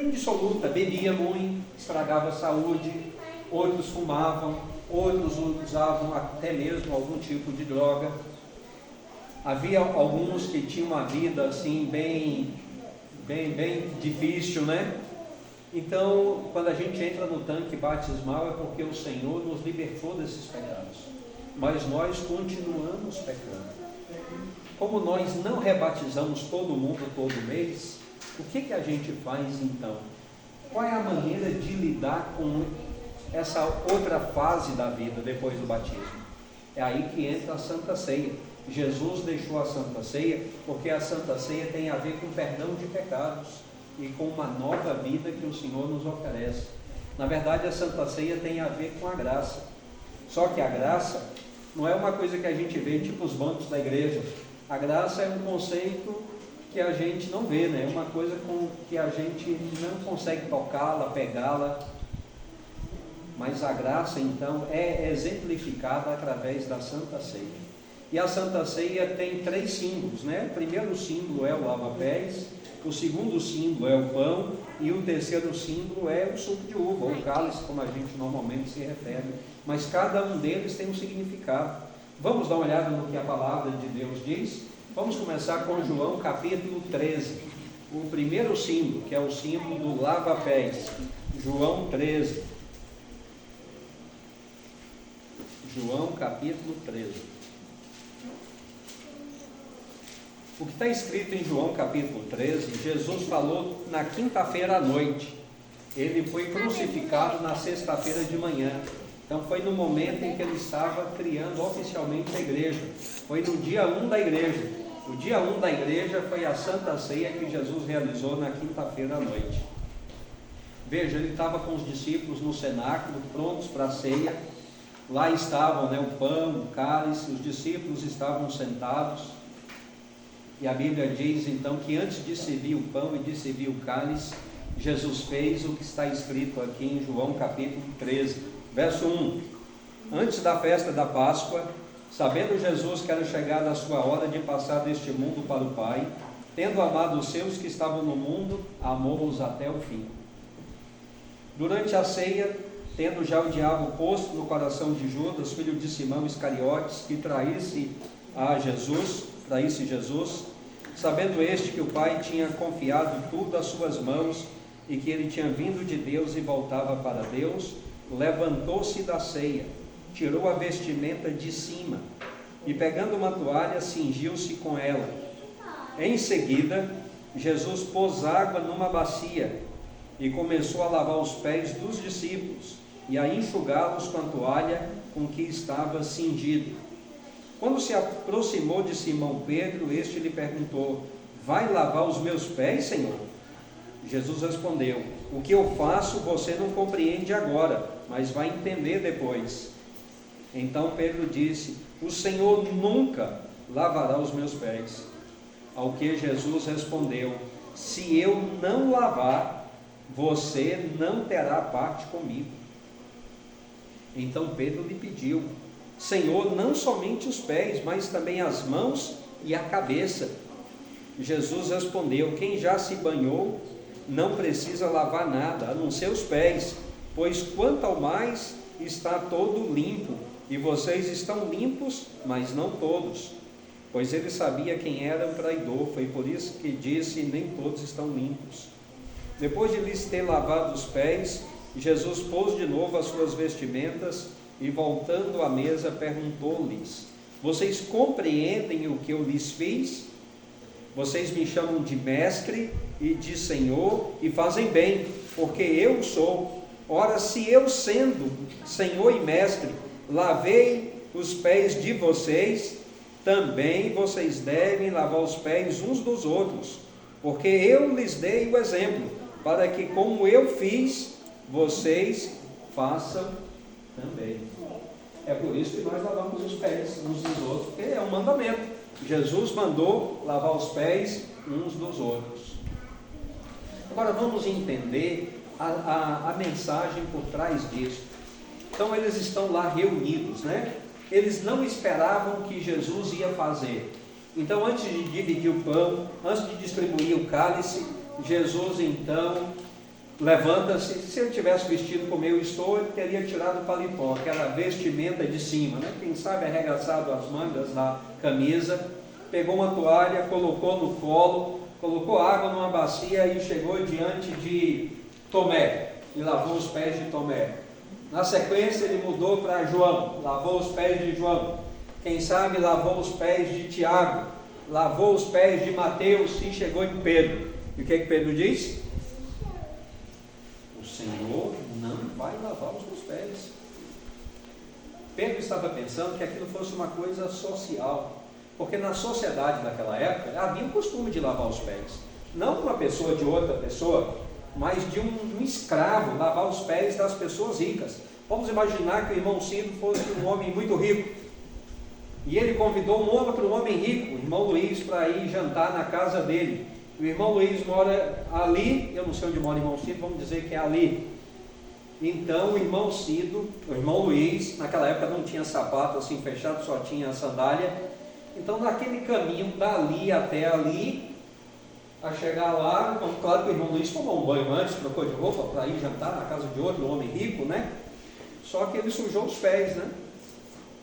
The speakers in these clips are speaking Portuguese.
indissoluta, bebia muito, estragava a saúde, outros fumavam, outros usavam até mesmo algum tipo de droga. Havia alguns que tinham uma vida assim bem difícil, né? Então, quando a gente entra no tanque batismal é porque o Senhor nos libertou desses pecados, mas nós continuamos pecando. Como nós não rebatizamos todo mundo todo mês, o que a gente faz então? Qual é a maneira de lidar com essa outra fase da vida depois do batismo? É aí que entra a Santa Ceia. Jesus deixou a Santa Ceia porque a Santa Ceia tem a ver com perdão de pecados e com uma nova vida que o Senhor nos oferece. Na verdade, a Santa Ceia tem a ver com a graça. Só que a graça não é uma coisa que a gente vê tipo os bancos da igreja. A graça é um conceito que a gente não vê, né? É uma coisa que a gente não consegue tocá-la, pegá-la. Mas a graça, então, é exemplificada através da Santa Ceia. E a Santa Ceia tem 3 símbolos, né? O primeiro símbolo é o lava-pés, o segundo símbolo é o pão e o terceiro símbolo é o suco de uva, ou cálice, como a gente normalmente se refere. Mas cada um deles tem um significado. Vamos dar uma olhada no que a palavra de Deus diz? Vamos começar com João capítulo 13. O primeiro símbolo, que é o símbolo do lava-pés. João 13. João capítulo 13. O que está escrito em João capítulo 13, Jesus falou na quinta-feira à noite. Ele foi crucificado na sexta-feira de manhã. Então foi no momento em que ele estava criando oficialmente a igreja. Foi no dia 1 da igreja. O dia 1 da igreja foi a Santa Ceia que Jesus realizou na quinta-feira à noite. Veja, ele estava com os discípulos no cenáculo, prontos para a ceia. Lá estavam, né, o pão, o cálice, os discípulos estavam sentados. E a Bíblia diz então que antes de servir o pão e de servir o cálice, Jesus fez o que está escrito aqui em João capítulo 13, verso 1. Antes da festa da Páscoa, sabendo Jesus que era chegada a sua hora de passar deste mundo para o Pai, tendo amado os seus que estavam no mundo, amou-os até o fim. Durante a ceia, tendo já o diabo posto no coração de Judas, filho de Simão Iscariotes, que traísse Jesus, sabendo este que o Pai tinha confiado tudo às suas mãos e que ele tinha vindo de Deus e voltava para Deus, levantou-se da ceia, tirou a vestimenta de cima e, pegando uma toalha, cingiu-se com ela. Em seguida, Jesus pôs água numa bacia e começou a lavar os pés dos discípulos e a enxugá-los com a toalha com que estava cingido. Quando se aproximou de Simão Pedro, este lhe perguntou: vai lavar os meus pés, Senhor? Jesus respondeu: o que eu faço você não compreende agora, mas vai entender depois. Então Pedro disse: o Senhor nunca lavará os meus pés. Ao que Jesus respondeu: se eu não lavar, você não terá parte comigo. Então Pedro lhe pediu: Senhor, não somente os pés, mas também as mãos e a cabeça. Jesus respondeu: quem já se banhou não precisa lavar nada, a não ser os pés, pois quanto ao mais está todo limpo, e vocês estão limpos, mas não todos. Pois ele sabia quem era o traidor, foi por isso que disse: nem todos estão limpos. Depois de lhes ter lavado os pés, Jesus pôs de novo as suas vestimentas e, voltando à mesa, perguntou-lhes: vocês compreendem o que eu lhes fiz? Vocês me chamam de mestre e de Senhor, e fazem bem, porque eu sou. Ora, se eu, sendo Senhor e mestre, lavei os pés de vocês, também vocês devem lavar os pés uns dos outros, porque eu lhes dei o exemplo, para que, como eu fiz, vocês façam também. É por isso que nós lavamos os pés uns dos outros, porque é um mandamento. Jesus mandou lavar os pés uns dos outros. Agora vamos entender a mensagem por trás disso. Então eles estão lá reunidos, né? Eles não esperavam o que Jesus ia fazer. Então, antes de dividir o pão, antes de distribuir o cálice, Jesus então levanta-se. Se ele tivesse vestido como eu estou, ele teria tirado o paletó, que era a vestimenta de cima, né? Quem sabe arregaçado as mangas da camisa, pegou uma toalha, colocou no colo, colocou água numa bacia e chegou diante de Tomé e lavou os pés de Tomé. Na sequência ele mudou para João, lavou os pés de João. Quem sabe lavou os pés de Tiago, lavou os pés de Mateus e chegou em Pedro. E o que Pedro diz? O Senhor não vai lavar os meus pés. Pedro estava pensando que aquilo fosse uma coisa social, porque na sociedade daquela época havia o costume de lavar os pés, não de uma pessoa de outra pessoa, mas de um escravo lavar os pés das pessoas ricas. Vamos imaginar que o irmão Ciro fosse um homem muito rico, e ele convidou um outro homem rico, o irmão Luiz, para ir jantar na casa dele. O irmão Luiz mora ali, eu não sei onde mora o irmão Ciro, vamos dizer que é ali. Então o irmão Luiz, naquela época não tinha sapato assim fechado, só tinha sandália. Então naquele caminho dali até ali, a chegar lá, claro que o irmão Luiz tomou um banho antes, trocou de roupa para ir jantar na casa de outro homem rico, né? Só que ele sujou os pés, né?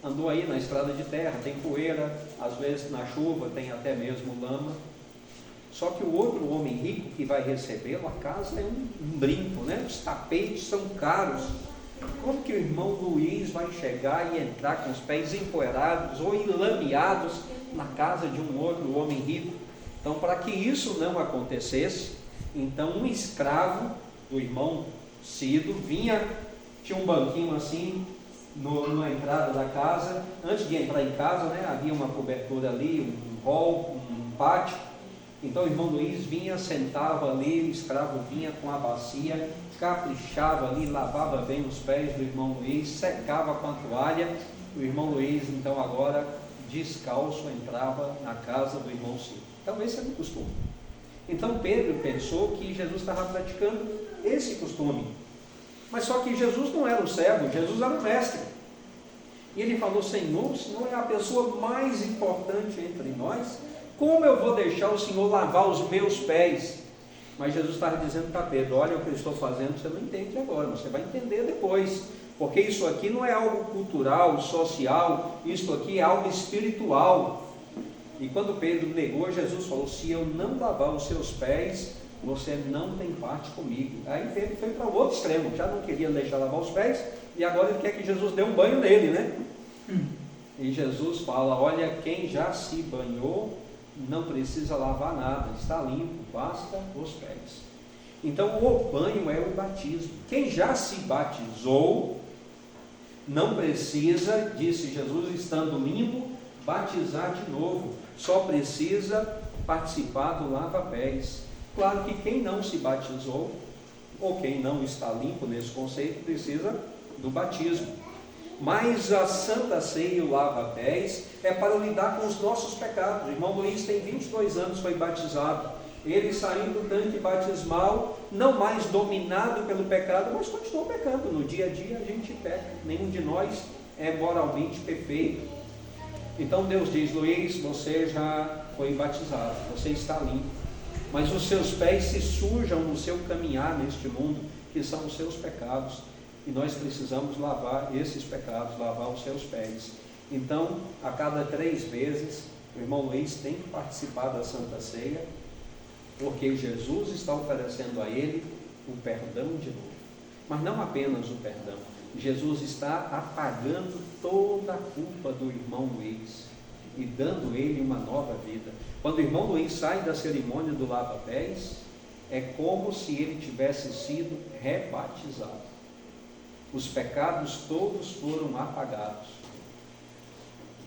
Andou aí na estrada de terra, tem poeira, às vezes na chuva tem até mesmo lama. Só que o outro homem rico que vai recebê-lo, a casa é um brinco, né? Os tapetes são caros. Como que o irmão Luiz vai chegar e entrar com os pés empoeirados ou enlameados na casa de um outro homem rico? Então, para que isso não acontecesse, então um escravo do irmão Cido tinha um banquinho assim na entrada da casa. Antes de entrar em casa, né, havia uma cobertura ali, um hall, um pátio. Então o irmão Luiz vinha, sentava ali, o escravo vinha com a bacia, caprichava ali, lavava bem os pés do irmão Luiz, secava com a toalha. O irmão Luiz, então agora, descalço, entrava na casa do irmão Ciro. Então esse era o costume. Então Pedro pensou que Jesus estava praticando esse costume. Mas só que Jesus não era o servo, Jesus era o mestre. E ele falou: Senhor, o Senhor é a pessoa mais importante entre nós. Como eu vou deixar o Senhor lavar os meus pés? Mas Jesus estava dizendo para Pedro: olha, o que eu estou fazendo você não entende agora, você vai entender depois. Porque isso aqui não é algo cultural, social, isso aqui é algo espiritual. E quando Pedro negou, Jesus falou: se eu não lavar os seus pés, você não tem parte comigo. Aí Pedro foi para o outro extremo, já não queria deixar lavar os pés, e agora ele quer que Jesus dê um banho nele, né? E Jesus fala: olha, quem já se banhou não precisa lavar nada, está limpo, basta os pés. Então o banho é o batismo. Quem já se batizou não precisa, disse Jesus, estando limpo, batizar de novo, só precisa participar do lava-pés. Claro que quem não se batizou, ou quem não está limpo nesse conceito, precisa do batismo. Mas a Santa Ceia e o lava-pés é para lidar com os nossos pecados. O irmão Luiz tem 22 anos, foi batizado. Ele saiu do tanque batismal, não mais dominado pelo pecado, mas continuou pecando. No dia a dia a gente peca. Nenhum de nós é moralmente perfeito. Então Deus diz: Luiz, você já foi batizado, você está limpo. Mas os seus pés se sujam no seu caminhar neste mundo, que são os seus pecados. E nós precisamos lavar esses pecados, lavar os seus pés. Então, a cada 3 vezes, o irmão Luiz tem que participar da Santa Ceia, porque Jesus está oferecendo a ele o perdão de novo. Mas não apenas o perdão, Jesus está apagando toda a culpa do irmão Luiz e dando ele uma nova vida. Quando o irmão Luiz sai da cerimônia do lava-pés, é como se ele tivesse sido rebatizado. Os pecados todos foram apagados.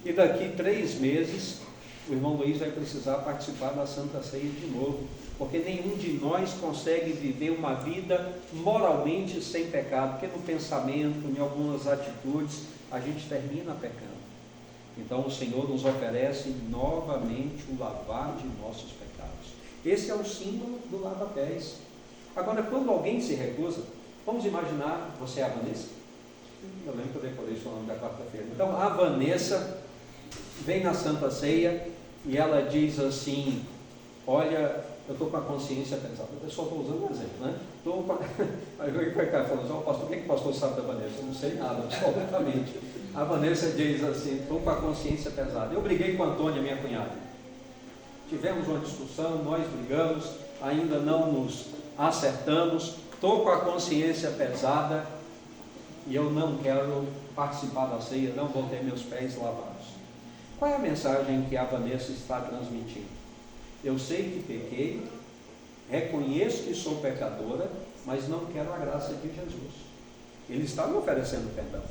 E daqui 3 meses, o irmão Luiz vai precisar participar da Santa Ceia de novo, porque nenhum de nós consegue viver uma vida moralmente sem pecado, porque no pensamento, em algumas atitudes, a gente termina pecando. Então o Senhor nos oferece novamente o lavar de nossos pecados. Esse é o símbolo do lava-pés. Agora, quando alguém se recusa, vamos imaginar, você é a Vanessa? Eu lembro que eu decorei o seu nome da quarta-feira. Então, a Vanessa vem na Santa Ceia e ela diz assim: olha, eu estou com a consciência pesada. Eu só estou usando um exemplo, né? Aí o cara falou assim, pastor, o que o pastor sabe da Vanessa? Eu não sei nada, absolutamente. A Vanessa diz assim, estou com a consciência pesada. Eu briguei com a Antônia, minha cunhada. Tivemos uma discussão, nós brigamos, ainda não nos acertamos, estou com a consciência pesada e eu não quero participar da ceia, não vou ter meus pés lavados. Qual é a mensagem que a Vanessa está transmitindo? Eu sei que pequei, reconheço que sou pecadora, mas não quero a graça de Jesus. Ele está me oferecendo perdão.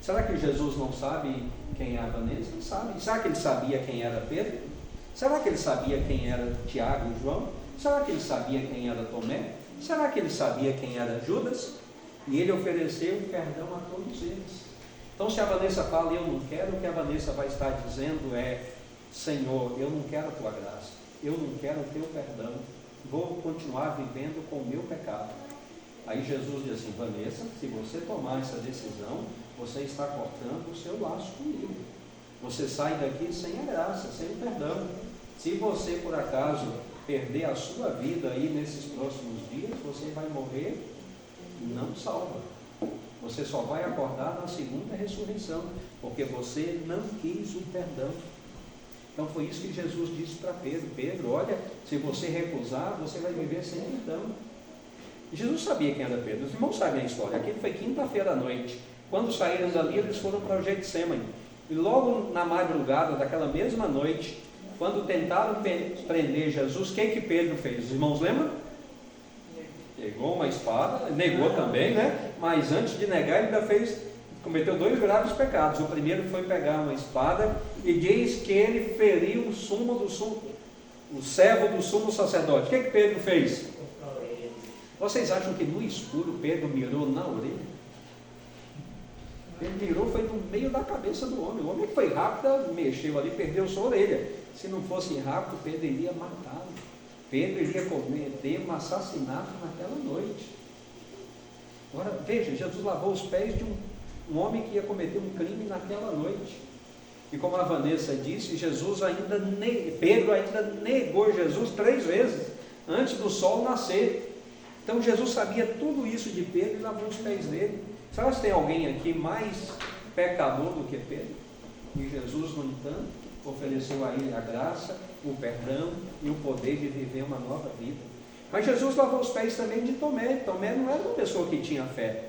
Será que Jesus não sabe quem é a Vanessa? Ele sabe. Será que ele sabia quem era Pedro? Será que ele sabia quem era Tiago e João? Será que ele sabia quem era Tomé? Será que ele sabia quem era Judas? E ele ofereceu perdão a todos eles. Então, se a Vanessa fala, eu não quero, o que a Vanessa vai estar dizendo é, Senhor, eu não quero a tua graça, eu não quero o teu perdão, vou continuar vivendo com o meu pecado. Aí Jesus diz assim, Vanessa, se você tomar essa decisão, você está cortando o seu laço comigo. Você sai daqui sem a graça, sem o perdão. Se você, por acaso, perder a sua vida aí nesses próximos dias, você vai morrer não salva. Você só vai acordar na segunda ressurreição, porque você não quis o perdão. Então foi isso que Jesus disse para Pedro. Pedro, olha, se você recusar, você vai viver sem perdão. E Jesus sabia quem era Pedro. Os irmãos sabem a história. Aquilo foi quinta-feira à noite. Quando saíram dali, eles foram para o Getsemane. E logo na madrugada daquela mesma noite, quando tentaram prender Jesus, o que Pedro fez? Os irmãos lembram? Pegou uma espada, negou também, né? Mas antes de negar, ele ainda cometeu 2 graves pecados. O primeiro foi pegar uma espada e diz que ele feriu o servo do sumo sacerdote. O que Pedro fez? Vocês acham que no escuro Pedro mirou na orelha? Ele mirou, foi no meio da cabeça do homem. O homem que foi rápido, mexeu ali, perdeu sua orelha. Se não fosse rápido, Pedro iria matá-lo. Pedro iria cometer um assassinato naquela noite. Agora, veja, Jesus lavou os pés de um homem que ia cometer um crime naquela noite. E como a Vanessa disse, Pedro ainda negou Jesus 3 vezes, antes do sol nascer. Então Jesus sabia tudo isso de Pedro e lavou os pés dele. Será que tem alguém aqui mais pecador do que Pedro? E Jesus, no entanto, ofereceu a ele a graça, o perdão e o poder de viver uma nova vida. Mas Jesus lavou os pés também de Tomé. Tomé não era uma pessoa que tinha fé.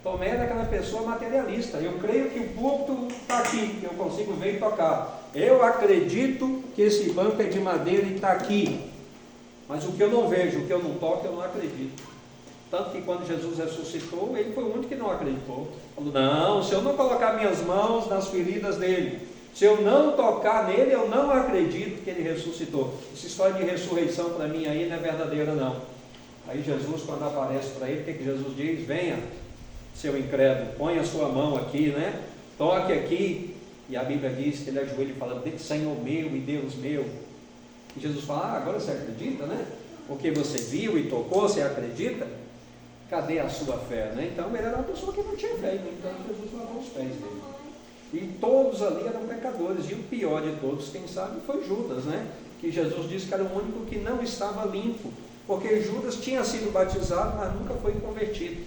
Tomé era aquela pessoa materialista. Eu creio que o púlpito está aqui, que eu consigo ver e tocar. Eu acredito que esse banco é de madeira e está aqui. Mas o que eu não vejo, o que eu não toco, eu não acredito. Tanto que quando Jesus ressuscitou, ele foi o único que não acreditou. Falou, não, se eu não colocar minhas mãos nas feridas dele, se eu não tocar nele, eu não acredito que ele ressuscitou. Essa história de ressurreição para mim aí não é verdadeira não. Aí Jesus, quando aparece para ele, o que Jesus diz? Venha, seu incrédulo, põe a sua mão aqui, né? Toque aqui. E a Bíblia diz que ele ajoelha e fala, Senhor meu e Deus meu. E Jesus fala, agora você acredita, né? Porque você viu e tocou, você acredita? Cadê a sua fé, né? Então ele era uma pessoa que não tinha fé, então Jesus lavou os pés dele. E todos ali eram pecadores, e o pior de todos, quem sabe, foi Judas, né? Que Jesus disse que era o único que não estava limpo, porque Judas tinha sido batizado, mas nunca foi convertido.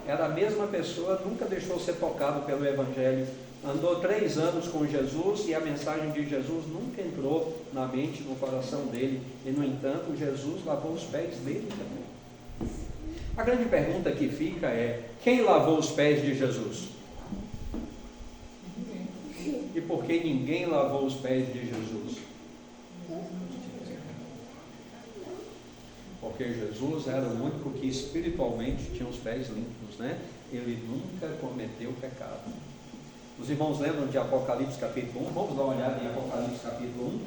Era a mesma pessoa, nunca deixou ser tocado pelo Evangelho, andou 3 anos com Jesus, e a mensagem de Jesus nunca entrou na mente, no coração dele, e no entanto, Jesus lavou os pés dele também. A grande pergunta que fica é, quem lavou os pés de Jesus? E por que ninguém lavou os pés de Jesus? Porque Jesus era o único que espiritualmente tinha os pés limpos, né? Ele nunca cometeu pecado. Os irmãos lembram de Apocalipse capítulo 1? Vamos dar uma olhada em Apocalipse capítulo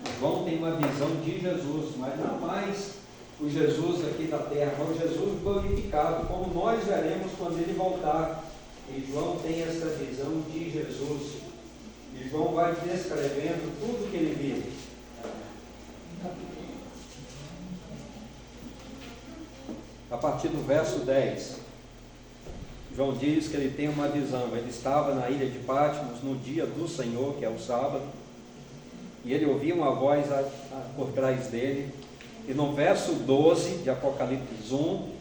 1. João tem uma visão de Jesus, mas não mais o Jesus aqui da terra, mas o Jesus glorificado, como nós veremos quando ele voltar. E João tem essa visão de Jesus. E João vai descrevendo tudo que ele viu. A partir do verso 10, João diz que ele tem uma visão. Ele estava na ilha de Patmos no dia do Senhor, que é o sábado, e ele ouvia uma voz por trás dele, E no verso 12 de Apocalipse 1,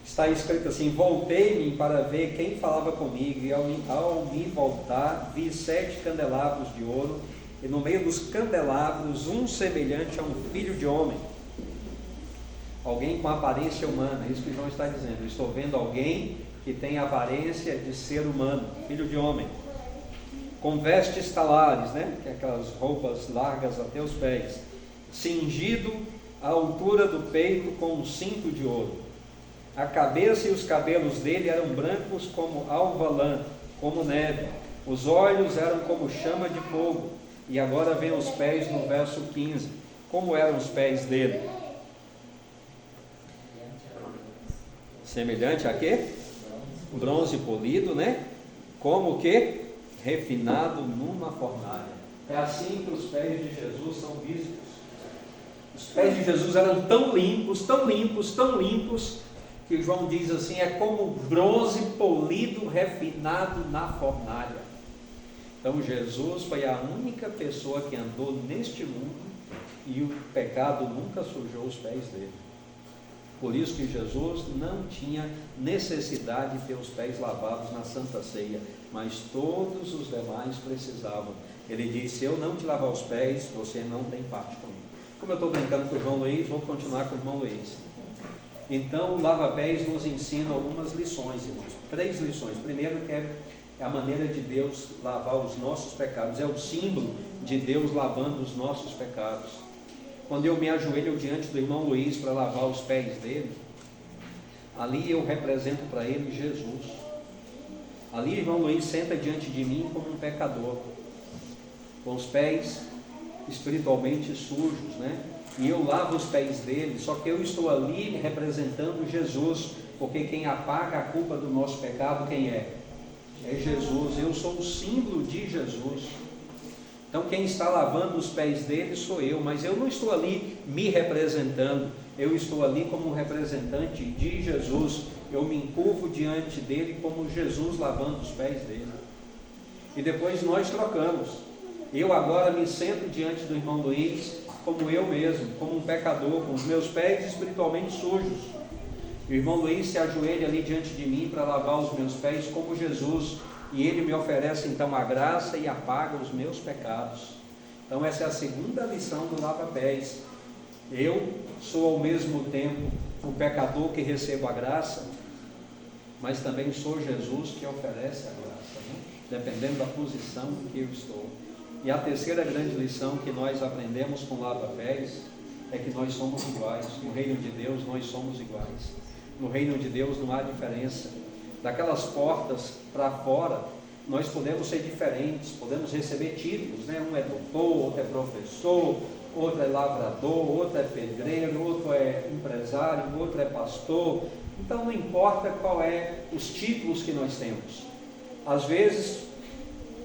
está escrito assim: voltei-me para ver quem falava comigo, e ao me voltar, vi 7 candelabros de ouro, e no meio dos candelabros um semelhante a um filho de homem, alguém com aparência humana. É isso que João está dizendo: eu estou vendo alguém que tem a aparência de ser humano, filho de homem, com vestes talares, né? Que é aquelas roupas largas até os pés, cingido à altura do peito com um cinto de ouro. A cabeça e os cabelos dele eram brancos como alva lã, como neve. Os olhos eram como chama de fogo. E agora vem os pés no verso 15. Como eram os pés dele? Semelhante a quê? Bronze polido, né? Como que? Refinado numa fornalha. É assim que os pés de Jesus são vistos. Os pés de Jesus eram tão limpos, tão limpos, tão limpos, que João diz assim: é como bronze polido, refinado na fornalha. Então Jesus foi a única pessoa que andou neste mundo e o pecado nunca sujou os pés dele. Por isso que Jesus não tinha necessidade de ter os pés lavados na Santa Ceia, mas todos os demais precisavam. Ele disse: se eu não te lavar os pés, você não tem parte comigo. Como eu estou brincando com o João Luiz, vou continuar com o irmão Luiz. Então o lava-pés nos ensina algumas lições, irmãos. 3 lições. Primeiro, que é a maneira de Deus lavar os nossos pecados, é o símbolo de Deus lavando os nossos pecados. Quando eu me ajoelho diante do irmão Luiz para lavar os pés dele, ali eu represento para ele Jesus. Ali o irmão Luiz senta diante de mim como um pecador, com os pés espiritualmente sujos, né? E eu lavo os pés dele, só que eu estou ali representando Jesus, porque quem apaga a culpa do nosso pecado, quem é? É Jesus. Eu sou o símbolo de Jesus. Então quem está lavando os pés dele sou eu, mas eu não estou ali me representando, eu estou ali como um representante de Jesus. Eu me encurvo diante dele como Jesus lavando os pés dele. E depois nós trocamos. Eu agora me sento diante do irmão Luiz como eu mesmo, como um pecador, com os meus pés espiritualmente sujos. O irmão Luiz se ajoelha ali diante de mim para lavar os meus pés como Jesus, e ele me oferece então a graça e apaga os meus pecados. Então essa é a segunda lição do lava-pés. Eu sou ao mesmo tempo o pecador que recebo a graça, mas também sou Jesus que oferece a graça, né? Dependendo da posição em que eu estou. E a terceira grande lição que nós aprendemos com o lava-pés é que nós somos iguais. No reino de Deus nós somos iguais. No reino de Deus não há diferença. Daquelas portas para fora nós podemos ser diferentes, podemos receber títulos, né? Um é doutor, outro é professor, outro é lavrador, outro é pedreiro, outro é empresário, outro é pastor. Então não importa qual é os títulos que nós temos. Às vezes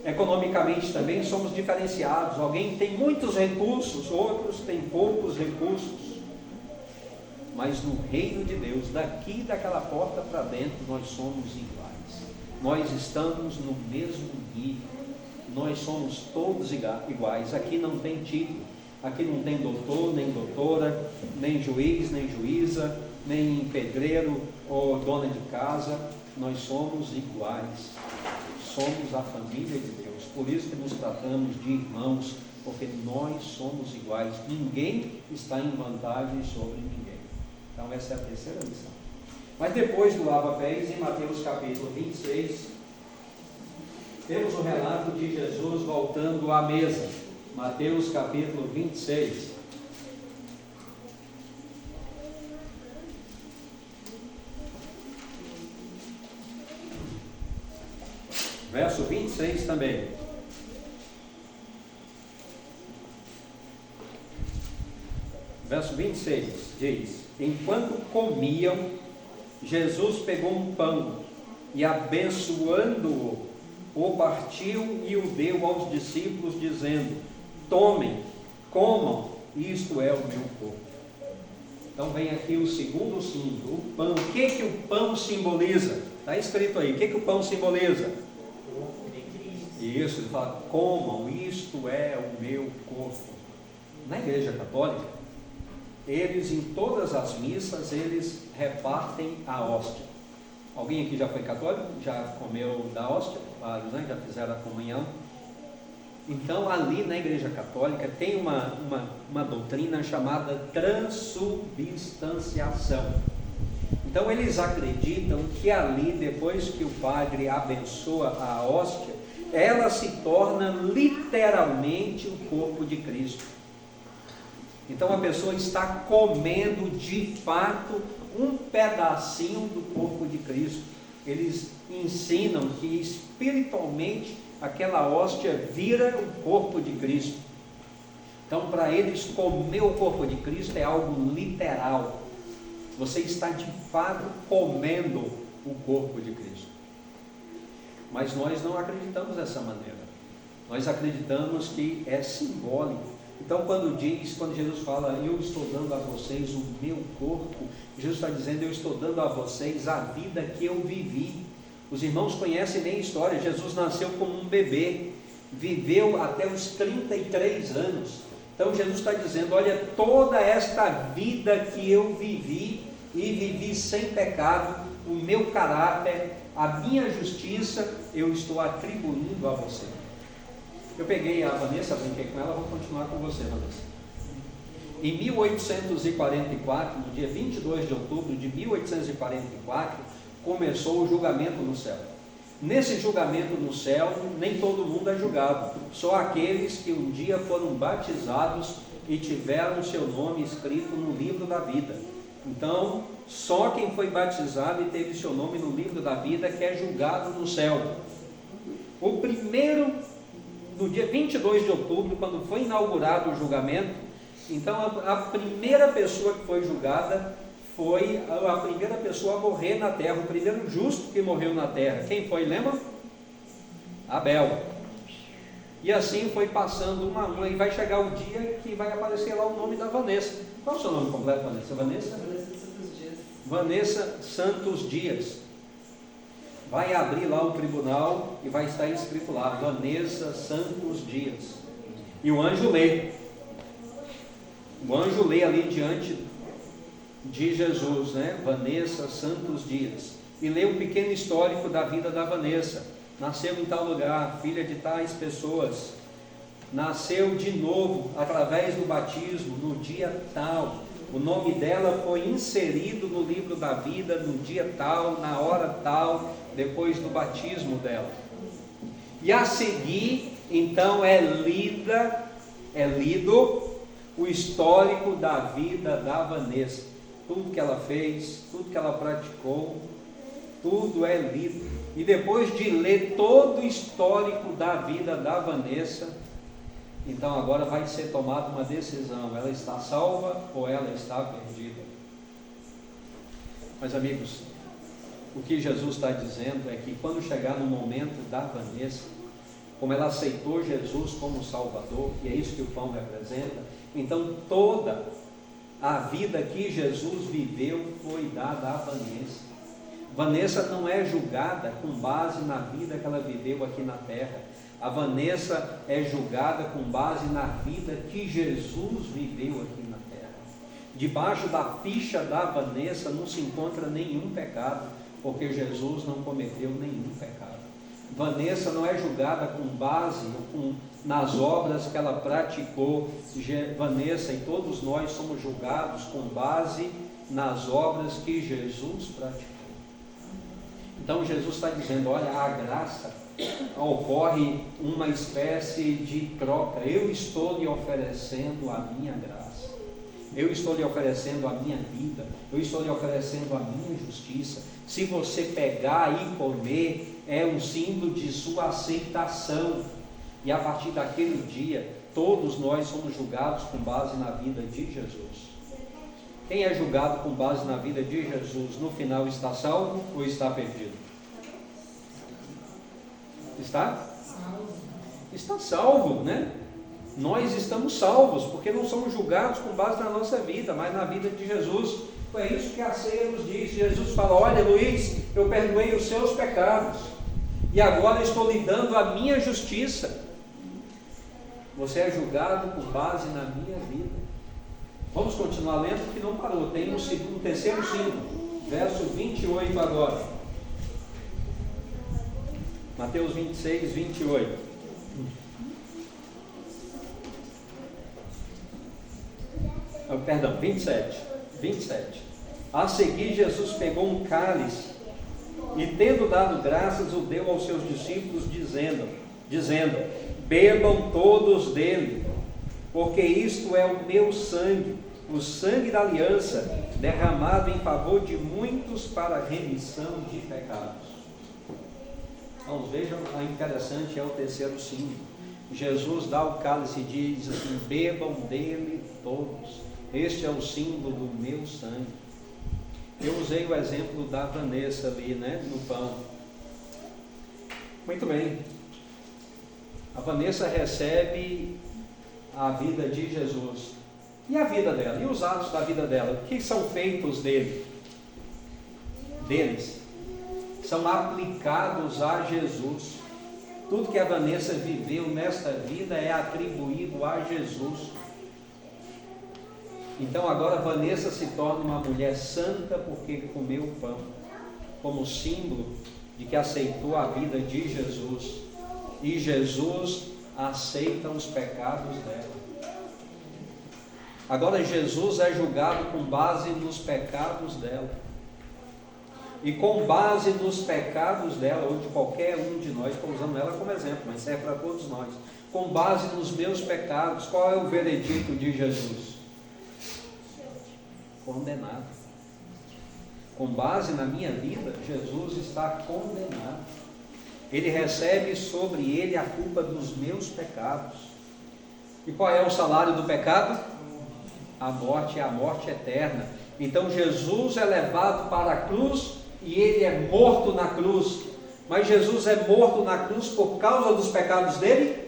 economicamente também somos diferenciados. Alguém tem muitos recursos, outros têm poucos recursos. Mas no reino de Deus, daqui daquela porta para dentro, nós somos iguais. Nós estamos no mesmo nível. Nós somos todos iguais. Aqui não tem título. Aqui não tem doutor, nem doutora, nem juiz, nem juíza, nem pedreiro ou dona de casa. Nós somos iguais. Somos a família de Deus. Por isso que nos tratamos de irmãos, porque nós somos iguais. Ninguém está em vantagem sobre ninguém. Então essa é a terceira lição. Mas depois do lava-pés, em Mateus capítulo 26, temos o relato de Jesus voltando à mesa. Mateus capítulo 26. Verso 26 também. Verso 26 diz: enquanto comiam, Jesus pegou um pão e, abençoando-o, o partiu e o deu aos discípulos, dizendo: tomem, comam, isto é o meu corpo. Então vem aqui o segundo símbolo, o pão. O que o pão simboliza? Está escrito aí, o que o pão simboliza? Isso, ele fala: comam, isto é o meu corpo. Na igreja católica, eles em todas as missas, eles repartem a hóstia. Alguém aqui já foi católico? Já comeu da hóstia? Vários, né? Já fizeram a comunhão. Então, ali na Igreja Católica tem uma doutrina chamada transubstanciação. Então, eles acreditam que ali, depois que o padre abençoa a hóstia, ela se torna literalmente o corpo de Cristo. Então, a pessoa está comendo de fato um pedacinho do corpo de Cristo. Eles ensinam que espiritualmente aquela hóstia vira o corpo de Cristo. Então, para eles, comer o corpo de Cristo é algo literal. Você está de fato comendo o corpo de Cristo. Mas nós não acreditamos dessa maneira. Nós acreditamos que é simbólico. Então, quando Jesus fala, eu estou dando a vocês o meu corpo, Jesus está dizendo, eu estou dando a vocês a vida que eu vivi. Os irmãos conhecem bem a história. Jesus nasceu como um bebê, viveu até os 33 anos. Então Jesus está dizendo, olha, toda esta vida que eu vivi, e vivi sem pecado, o meu caráter, a minha justiça, eu estou atribuindo a você. Eu peguei a Vanessa, brinquei com ela, vou continuar com você, Vanessa. Em 1844, no dia 22 de outubro de 1844, começou o julgamento no céu. Nesse julgamento no céu, nem todo mundo é julgado, só aqueles que um dia foram batizados e tiveram seu nome escrito no livro da vida. Então, só quem foi batizado e teve seu nome no livro da vida que é julgado no céu. O primeiro, no dia 22 de outubro, quando foi inaugurado o julgamento, então a primeira pessoa que foi julgada foi a primeira pessoa a morrer na terra, o primeiro justo que morreu na terra. Quem foi, lembra? Abel. E assim foi passando uma a uma, e vai chegar o dia que vai aparecer lá o nome da Vanessa. Qual é o seu nome completo, Vanessa? Vanessa Santos Dias. Vanessa Santos Dias. Vai abrir lá o tribunal e vai estar escrito lá, Vanessa Santos Dias. E o anjo lê. O anjo lê ali diante de Jesus, né? Vanessa Santos Dias. E lê um pequeno histórico da vida da Vanessa. Nasceu em tal lugar, filha de tais pessoas. Nasceu de novo através do batismo no dia tal. O nome dela foi inserido no livro da vida no dia tal, na hora tal, depois do batismo dela. E a seguir, então, é lido o histórico da vida da Vanessa. Tudo que ela fez, tudo que ela praticou, tudo é lido. E depois de ler todo o histórico da vida da Vanessa, então agora vai ser tomada uma decisão, ela está salva ou ela está perdida. Mas amigos, o que Jesus está dizendo é que quando chegar no momento da Vanessa, como ela aceitou Jesus como Salvador, e é isso que o pão representa, então toda a vida que Jesus viveu foi dada a Vanessa. Vanessa não é julgada com base na vida que ela viveu aqui na terra. A Vanessa é julgada com base na vida que Jesus viveu aqui na terra. Debaixo da ficha da Vanessa não se encontra nenhum pecado, porque Jesus não cometeu nenhum pecado. Vanessa não é julgada com base nas obras que ela praticou. Vanessa e todos nós somos julgados com base nas obras que Jesus praticou. Então Jesus está dizendo, olha, a graça ocorre uma espécie de troca. Eu estou lhe oferecendo a minha graça, eu estou lhe oferecendo a minha vida, eu estou lhe oferecendo a minha justiça. Se você pegar e comer, é um símbolo de sua aceitação. E a partir daquele dia, todos nós somos julgados com base na vida de Jesus. Quem é julgado com base na vida de Jesus, no final está salvo ou está perdido? Está? Está salvo, né? Nós estamos salvos, porque não somos julgados com base na nossa vida, mas na vida de Jesus. Foi isso que a ceia nos diz. Jesus fala, olha Luiz, eu perdoei os seus pecados, e agora estou lhe dando a minha justiça. Você é julgado com base na minha vida. Vamos continuar lendo, porque não parou. Tem um terceiro símbolo, verso 28 agora. Mateus 26, 28. Perdão, 27. A seguir, Jesus pegou um cálice e, tendo dado graças, o deu aos seus discípulos, dizendo: bebam todos dele, porque isto é o meu sangue, o sangue da aliança, derramado em favor de muitos para a remissão de pecados. Então vejam, a interessante é o terceiro símbolo. Jesus dá o cálice e diz assim: bebam dele todos, este é o símbolo do meu sangue. Eu usei o exemplo da Vanessa ali, né, no pão. Muito bem. A Vanessa recebe a vida de Jesus. E a vida dela? E os atos da vida dela? O que são feitos deles? São aplicados a Jesus. Tudo que a Vanessa viveu nesta vida é atribuído a Jesus. Então agora a Vanessa se torna uma mulher santa porque comeu o pão, como símbolo de que aceitou a vida de Jesus. E Jesus aceita os pecados dela. Agora Jesus é julgado com base nos pecados dela. E com base nos pecados dela, ou de qualquer um de nós, estou usando ela como exemplo, mas serve para todos nós. Com base nos meus pecados, qual é o veredicto de Jesus? Condenado. Com base na minha vida, Jesus está condenado. Ele recebe sobre ele a culpa dos meus pecados. E qual é o salário do pecado? A morte eterna. Então Jesus é levado para a cruz e ele é morto na cruz. Mas Jesus é morto na cruz por causa dos pecados dele?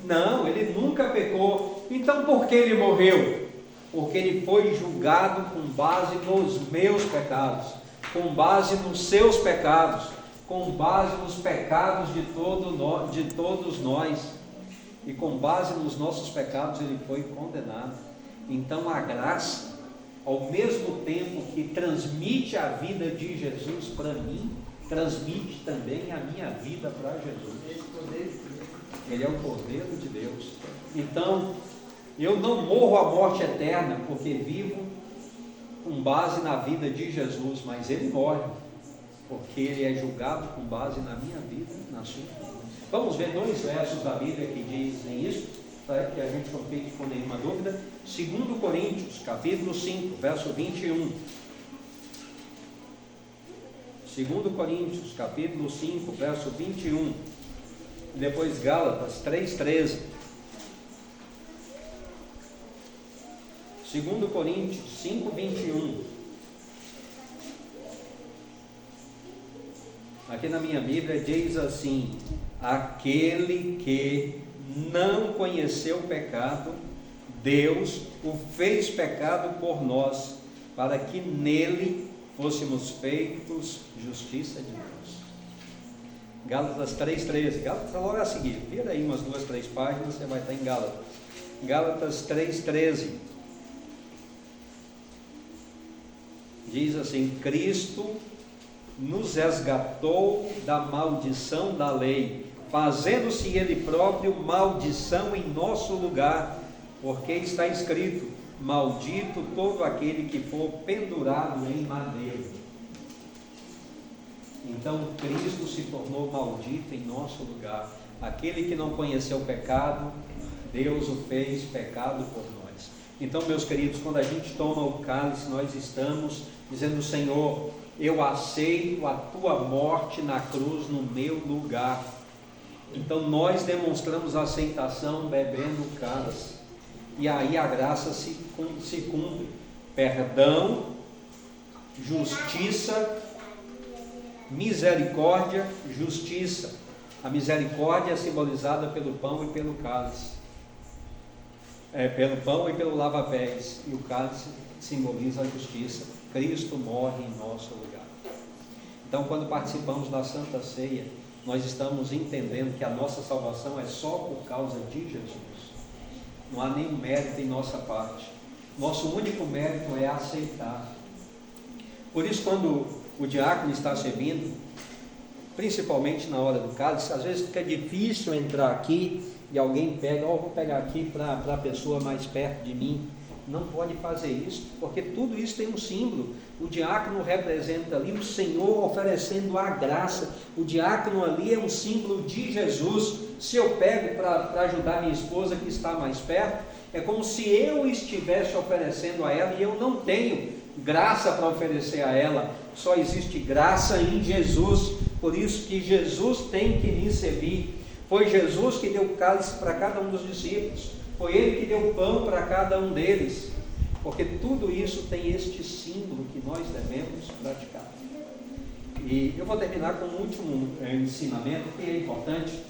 Não, ele nunca pecou. Então por que ele morreu? Porque ele foi julgado com base nos meus pecados, com base nos seus pecados, com base nos pecados de todos nós, e com base nos nossos pecados ele foi condenado. Então a graça, ao mesmo tempo que transmite a vida de Jesus para mim, transmite também a minha vida para Jesus. Ele é o Cordeiro de Deus. Então eu não morro a morte eterna porque vivo com base na vida de Jesus, mas ele morre porque ele é julgado com base na minha vida, na sua vida. Vamos ver dois versos da Bíblia que dizem isso, para que a gente não fique com nenhuma dúvida. 2 Coríntios, capítulo 5, verso 21. 2 Coríntios, capítulo 5, verso 21. E depois Gálatas 3,13. 2 Coríntios 5, 21. Aqui na minha Bíblia diz assim: aquele que não conheceu o pecado, Deus o fez pecado por nós, para que nele fôssemos feitos justiça de Deus. Gálatas 3,13. Gálatas logo a seguir. Vira aí umas 2, 3 páginas, você vai estar em Gálatas. Gálatas 3,13. Diz assim: Cristo nos resgatou da maldição da lei, fazendo-se ele próprio maldição em nosso lugar, porque está escrito: maldito todo aquele que for pendurado em madeiro. Então Cristo se tornou maldito em nosso lugar. Aquele que não conheceu o pecado, Deus o fez pecado por nós. Então, meus queridos, quando a gente toma o cálice, nós estamos dizendo: Senhor, eu aceito a tua morte na cruz no meu lugar. Então nós demonstramos aceitação bebendo o cálice, e aí a graça se cumpre. Perdão, justiça, misericórdia, justiça. A misericórdia é simbolizada pelo pão e pelo cálice, pelo pão e pelo lava-pés, e o cálice simboliza a justiça. Cristo morre em nosso lugar. Então, quando participamos da Santa Ceia, nós estamos entendendo que a nossa salvação é só por causa de Jesus. Não há nenhum mérito em nossa parte. Nosso único mérito é aceitar. Por isso, quando o diácono está servindo, principalmente na hora do cálice, às vezes fica difícil entrar aqui e alguém pega, vou pegar aqui para a pessoa mais perto de mim. Não pode fazer isso, porque tudo isso tem um símbolo. O diácono representa ali o Senhor oferecendo a graça. O diácono ali é um símbolo de Jesus. Se eu pego para ajudar minha esposa que está mais perto, é como se eu estivesse oferecendo a ela, e eu não tenho graça para oferecer a ela. Só existe graça em Jesus. Por isso que Jesus tem que me servir. Foi Jesus que deu o cálice para cada um dos discípulos. Foi Ele que deu pão para cada um deles. Porque tudo isso tem este símbolo que nós devemos praticar. E eu vou terminar com um último ensinamento que é importante.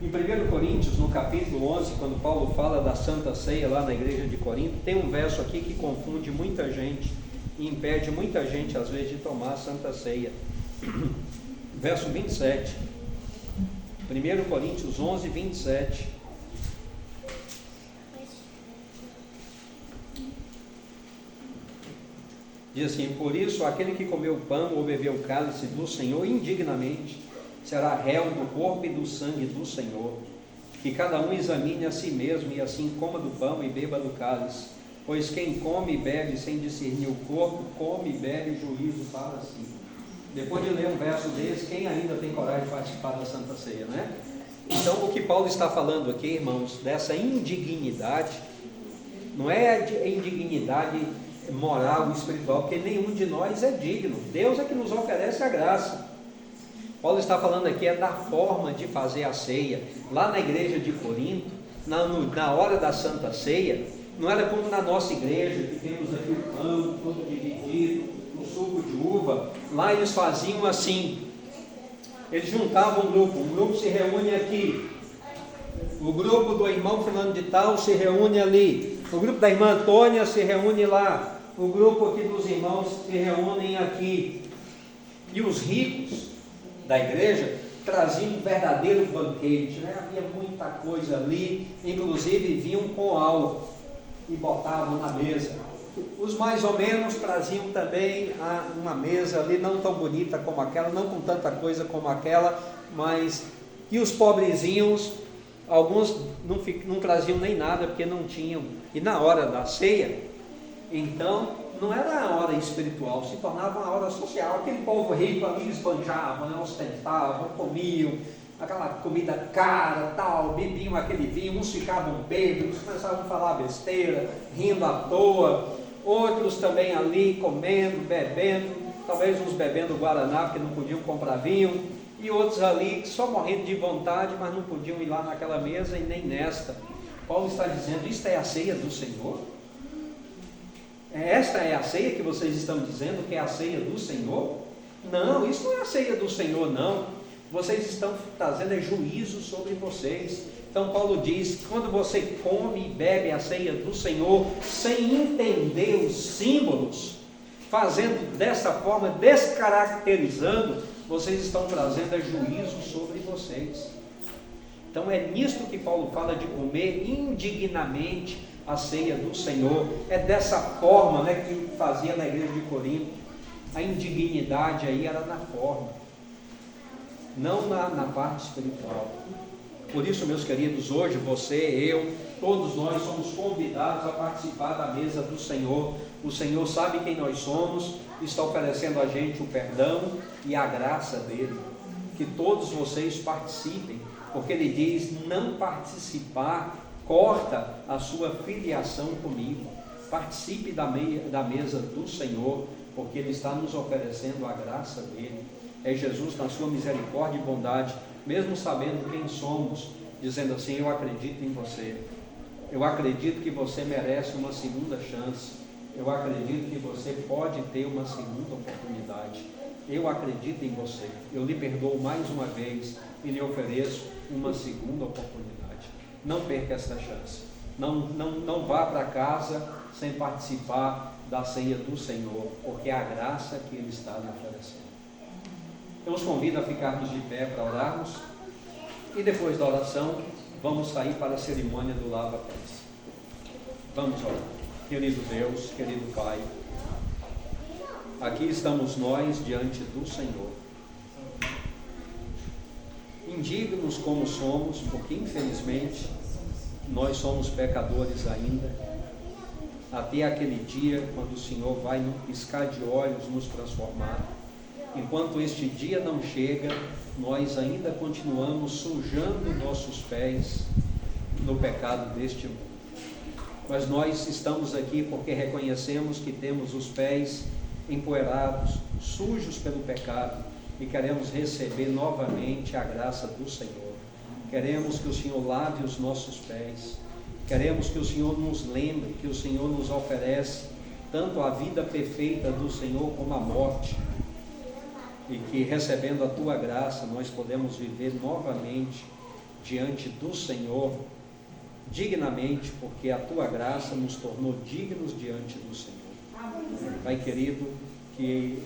Em 1 Coríntios, no capítulo 11, quando Paulo fala da Santa Ceia lá na igreja de Corinto, tem um verso aqui que confunde muita gente e impede muita gente às vezes de tomar a Santa Ceia. Verso 27. 1 Coríntios 11, 27. Diz assim: por isso, aquele que comeu o pão ou bebeu o cálice do Senhor indignamente, será réu do corpo e do sangue do Senhor. Que cada um examine a si mesmo, e assim coma do pão e beba do cálice. Pois quem come e bebe sem discernir o corpo, come e bebe juízo para si. Depois de ler um verso desse, quem ainda tem coragem de participar da Santa Ceia, né? Então, o que Paulo está falando aqui, irmãos, dessa indignidade, não é a indignidade moral e espiritual, porque nenhum de nós é digno. Deus é que nos oferece a graça. Paulo está falando aqui da forma de fazer a ceia. Lá na igreja de Corinto, na hora da Santa Ceia, não era como na nossa igreja, que temos aqui o pão todo dividido, o suco de uva. Lá eles faziam assim, eles juntavam um grupo se reúne aqui, o grupo do irmão fulano de tal se reúne ali, o grupo da irmã Antônia se reúne lá, o grupo aqui dos irmãos se reúnem aqui. E os ricos da igreja traziam um verdadeiro banquete, né? Havia muita coisa ali, inclusive vinham com álcool e botavam na mesa. Os mais ou menos traziam também uma mesa ali, não tão bonita como aquela, não com tanta coisa como aquela, mas... E os pobrezinhos, alguns não traziam nem nada, porque não tinham. E na hora da ceia, então, não era a hora espiritual, se tornava uma hora social. Aquele povo rico ali esbanjavam, né, ostentavam, comiam aquela comida cara, tal, bebiam aquele vinho, uns ficavam bêbados, começavam a falar besteira, rindo à toa, outros também ali comendo, bebendo, talvez uns bebendo guaraná porque não podiam comprar vinho, e outros ali só morrendo de vontade, mas não podiam ir lá naquela mesa e nem nesta. Paulo está dizendo: isto é a ceia do Senhor? Esta é a ceia que vocês estão dizendo que é a ceia do Senhor? Não, isso não é a ceia do Senhor, não. Vocês estão trazendo juízo sobre vocês. Então Paulo diz: quando você come e bebe a ceia do Senhor sem entender os símbolos, fazendo dessa forma, descaracterizando, vocês estão trazendo juízo sobre vocês. Então é nisto que Paulo fala de comer indignamente a ceia do Senhor. É dessa forma, né, que fazia na igreja de Corinto. A indignidade aí era na forma, não na parte espiritual. Por isso, meus queridos, hoje você, eu, todos nós somos convidados a participar da mesa do Senhor. O Senhor sabe quem nós somos, está oferecendo a gente o perdão e a graça dele. Que todos vocês participem, porque ele diz: não participar corta a sua filiação comigo. Participe da mesa do Senhor, porque ele está nos oferecendo a graça dele. É Jesus, na sua misericórdia e bondade, mesmo sabendo quem somos, dizendo assim: eu acredito em você, eu acredito que você merece uma segunda chance, eu acredito que você pode ter uma segunda oportunidade, eu acredito em você, eu lhe perdoo mais uma vez e lhe ofereço uma segunda oportunidade. Não perca esta chance, não vá para casa sem participar da ceia do Senhor, porque é a graça que ele está lhe oferecendo. Eu os convido a ficarmos de pé para orarmos, e depois da oração vamos sair para a cerimônia do lava-pés. Vamos orar. Querido Deus, querido Pai, aqui estamos nós diante do Senhor, indignos como somos, porque infelizmente nós somos pecadores ainda, até aquele dia quando o Senhor vai num piscar de olhos nos transformar. Enquanto este dia não chega, nós ainda continuamos sujando nossos pés no pecado deste mundo. Mas nós estamos aqui porque reconhecemos que temos os pés empoeirados, sujos pelo pecado, e queremos receber novamente a graça do Senhor. Queremos que o Senhor lave os nossos pés. Queremos que o Senhor nos lembre que o Senhor nos oferece tanto a vida perfeita do Senhor como a morte, e que recebendo a Tua graça nós podemos viver novamente diante do Senhor dignamente, porque a Tua graça nos tornou dignos diante do Senhor. Pai querido, que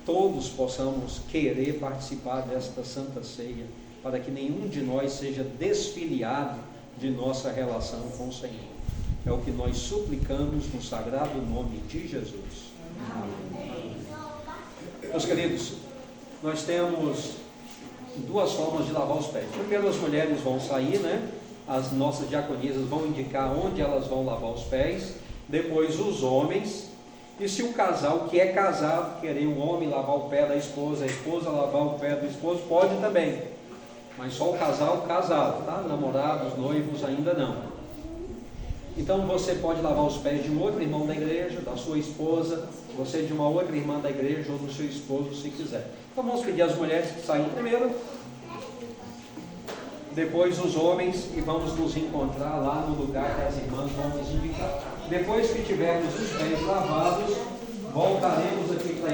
todos possamos querer participar desta Santa Ceia, para que nenhum de nós seja desfiliado de nossa relação com o Senhor. É o que nós suplicamos no sagrado nome de Jesus. Amém. Meus queridos, nós temos duas formas de lavar os pés. Primeiro, as mulheres vão sair, né? As nossas diaconisas vão indicar onde elas vão lavar os pés. Depois os homens. E se o casal que é casado querer um homem lavar o pé da esposa, a esposa lavar o pé do esposo, pode também. Mas só o casal casado, tá? Namorados, noivos ainda não. Então você pode lavar os pés de um outro irmão da igreja, da sua esposa, você de uma outra irmã da igreja ou do seu esposo, se quiser. Então vamos pedir às mulheres que saem primeiro, depois os homens, e vamos nos encontrar lá no lugar que as irmãs vão nos indicar. Depois que tivermos os pés lavados, voltaremos aqui